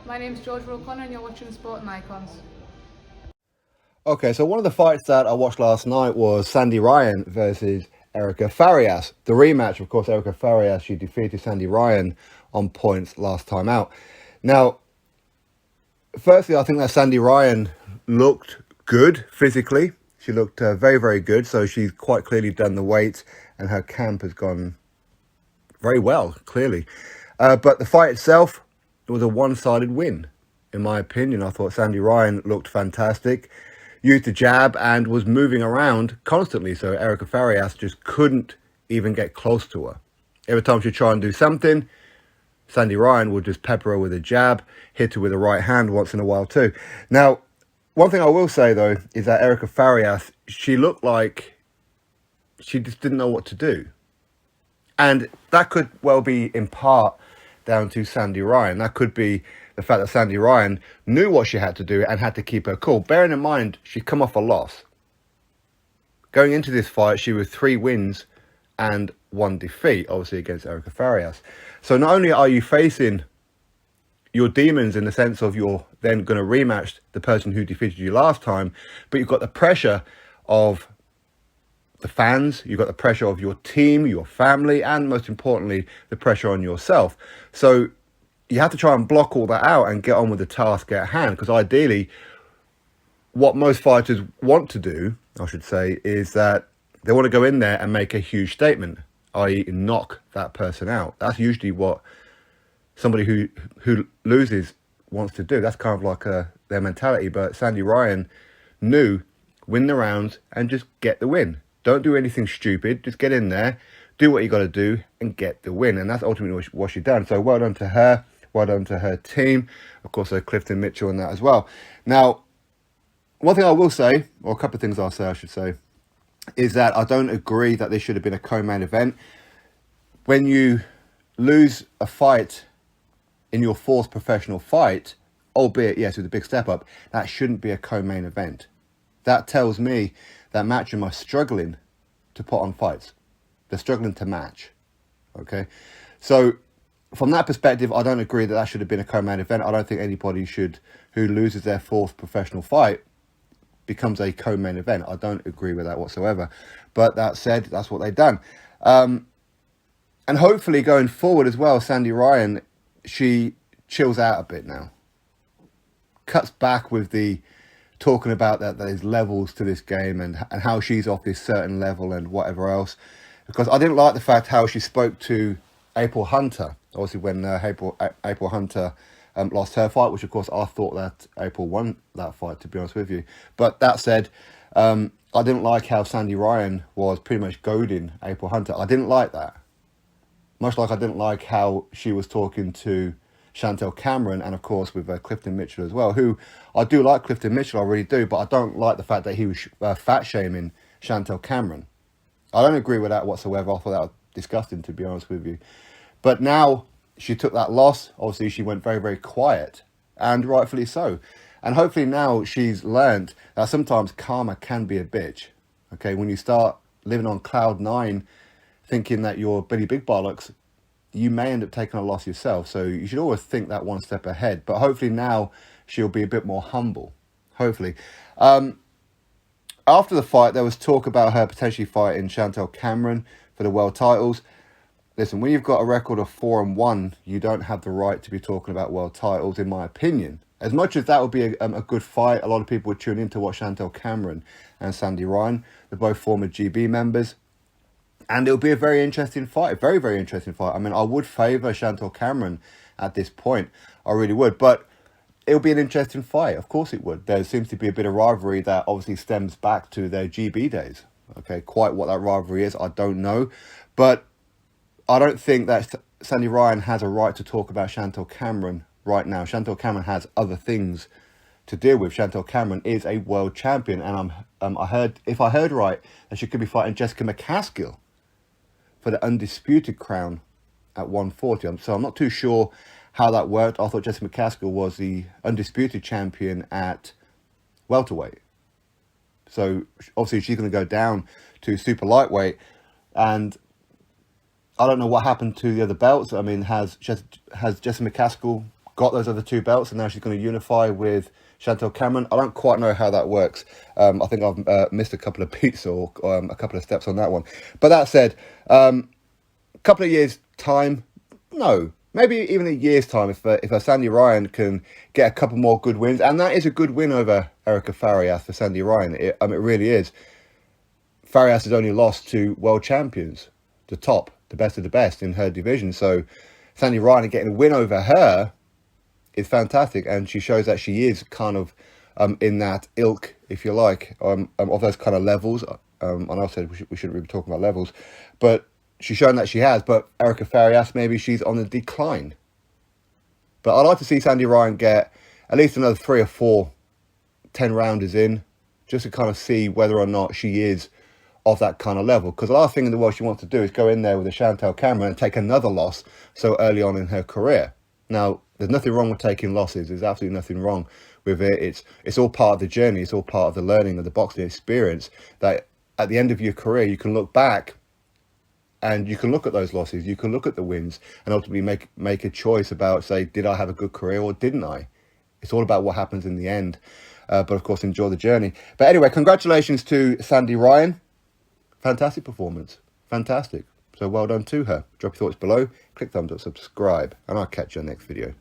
My name's Georgia O'Connor and you're watching Sport and Icons. Okay, so one of the fights that I watched last night was Sandy Ryan versus Erica Farias. The rematch, of course, Erica Farias, she defeated Sandy Ryan on points last time out. Now, firstly, I think that Sandy Ryan looked good physically. She looked very, very good. So she's quite clearly done the weight and her camp has gone very well, clearly. But the fight itself, it was a one-sided win, in my opinion. I thought Sandy Ryan looked fantastic, used the jab and was moving around constantly. So Erica Farias just couldn't even get close to her. Every time she'd try and do something, Sandy Ryan would just pepper her with a jab, hit her with a right hand once in a while too. Now, one thing I will say though is that Erica Farias, she looked like she just didn't know what to do. And that could well be in part down to Sandy Ryan. That could be the fact that Sandy Ryan knew what she had to do and had to keep her cool. Bearing in mind, she'd come off a loss. Going into this fight, she was 3 wins and 1 defeat, obviously against Erica Farias. So not only are you facing your demons in the sense of you're then going to rematch the person who defeated you last time, but you've got the pressure of the fans, you've got the pressure of your team, your family, and most importantly, the pressure on yourself. So you have to try and block all that out and get on with the task at hand, because ideally, what most fighters want to do, I should say, is that they want to go in there and make a huge statement, i.e. knock that person out. That's usually what somebody who loses wants to do. That's kind of like their mentality. But Sandy Ryan knew, win the rounds and just get the win. Don't do anything stupid. Just get in there, do what you got to do, and get the win. And that's ultimately what she done. So well done to her. Well done to her team. Of course, Clifton Mitchell and that as well. Now, one thing I will say, or a couple of things I'll say, I should say, is that I don't agree that this should have been a co-main event. When you lose a fight in your 4th professional fight, albeit, yes, with a big step up, that shouldn't be a co-main event. That tells me that Matchroom are struggling to put on fights. They're struggling to match. Okay? So, from that perspective, I don't agree that should have been a co-main event. I don't think anybody should, who loses their 4th professional fight, becomes a co-main event. I don't agree with that whatsoever. But that said, that's what they've done. And hopefully going forward as well, Sandy Ryan, she chills out a bit now. Cuts back with the talking about that there's levels to this game and how she's off this certain level and whatever else. Because I didn't like the fact how she spoke to April Hunter. Obviously when April Hunter lost her fight, which of course I thought that April won that fight, to be honest with you. But that said, I didn't like how Sandy Ryan was pretty much goading April Hunter. I didn't like that. Much like I didn't like how she was talking to Chantel Cameron, and of course with Clifton Mitchell as well, who I do like Clifton Mitchell, I really do, but I don't like the fact that he was fat shaming Chantel Cameron. I don't agree with that whatsoever. I thought that was disgusting, to be honest with you. But now she took that loss. Obviously, she went very, very quiet, and rightfully so. And hopefully now she's learned that sometimes karma can be a bitch. Okay, when you start living on cloud 9, thinking that you're Billy Big Bollocks, you may end up taking a loss yourself. So you should always think that one step ahead. But hopefully now she'll be a bit more humble. Hopefully. After the fight, there was talk about her potentially fighting Chantel Cameron for the world titles. Listen, when you've got a record of 4-1, you don't have the right to be talking about world titles, in my opinion. As much as that would be a good fight, a lot of people would tune in to watch Chantel Cameron and Sandy Ryan. They're both former GB members. And it'll be a very interesting fight, a very, very interesting fight. I mean, I would favour Chantel Cameron at this point. I really would. But it'll be an interesting fight. Of course it would. There seems to be a bit of rivalry that obviously stems back to their GB days. Okay, quite what that rivalry is, I don't know. But I don't think that Sandy Ryan has a right to talk about Chantel Cameron right now. Chantel Cameron has other things to deal with. Chantel Cameron is a world champion. And if I heard right, that she could be fighting Jessica McCaskill for the undisputed crown at 140. So I'm not too sure how that worked. I thought Jessica McCaskill was the undisputed champion at welterweight. So obviously she's going to go down to super lightweight. And I don't know what happened to the other belts. I mean, has Jessica McCaskill got those other 2 belts, and now she's going to unify with Chantel Cameron. I don't quite know how that works. I think I've missed a couple of beats or a couple of steps on that one. But that said, a couple of years' time, no. Maybe even a year's time, if Sandy Ryan can get a couple more good wins. And that is a good win over Erica Farias for Sandy Ryan. It really is. Farias has only lost to world champions, the top, the best of the best in her division. So Sandy Ryan getting a win over her is fantastic. And she shows that she is kind of in that ilk, if you like, of those kind of levels. I know I said we shouldn't really be talking about levels, but she's shown that she has. But Erica Farias, maybe she's on the decline. But I'd like to see Sandy Ryan get at least another 3 or 4 10-rounders in, just to kind of see whether or not she is of that kind of level. Because the last thing in the world she wants to do is go in there with a Chantel Cameron and take another loss so early on in her career. Now, there's nothing wrong with taking losses. There's absolutely nothing wrong with it. It's all part of the journey. It's all part of the learning of the boxing experience, that at the end of your career, you can look back and you can look at those losses. You can look at the wins and ultimately make a choice about, say, did I have a good career or didn't I? It's all about what happens in the end. But of course, enjoy the journey. But anyway, congratulations to Sandy Ryan. Fantastic performance. Fantastic. So well done to her. Drop your thoughts below. Click thumbs up, subscribe, and I'll catch you on the next video.